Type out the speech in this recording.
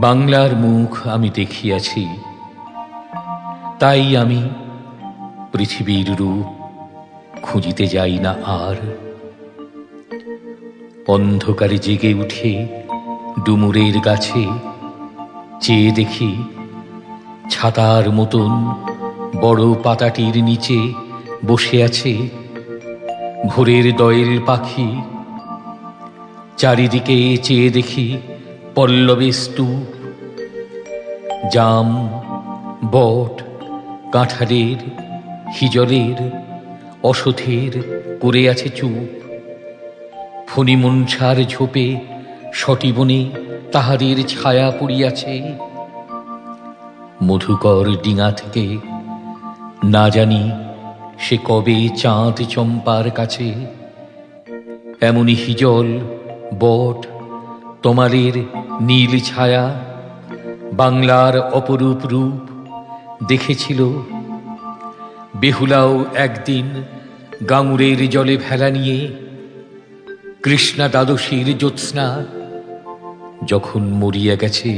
বাংলার মুখ আমি দেখিয়াছি, তাই আমি পৃথিবীর রূপ খুঁজিতে যাই না আর। অন্ধকারে জেগে উঠে ডুমুরের গাছে চেয়ে দেখি ছাতার মতন বড় পাতাটির নিচে বসে আছে ভোরের দয়েল পাখি। চারিদিকে চেয়ে দেখি পল্লবে স্তূপ, জাম, বট, কাঁঠালের, হিজলের, অশথের করে আছে চুপ। ফণিমনসার ঝোপে সটিবনে তাহাদের ছায়া পড়িয়াছে। মধুকর ডিঙা থেকে না জানি সে কবে চাঁদ চম্পার কাছে এমনি হিজল, বট, তমালের নীল ছায়া বাংলার অপরূপ রূপ দেখেছিল। বেহুলাও একদিন গাঙুরের জলে ভেলা নিয়ে কৃষ্ণা দ্বাদশীর জ্যোৎস্না যখন মরিয়া গেছে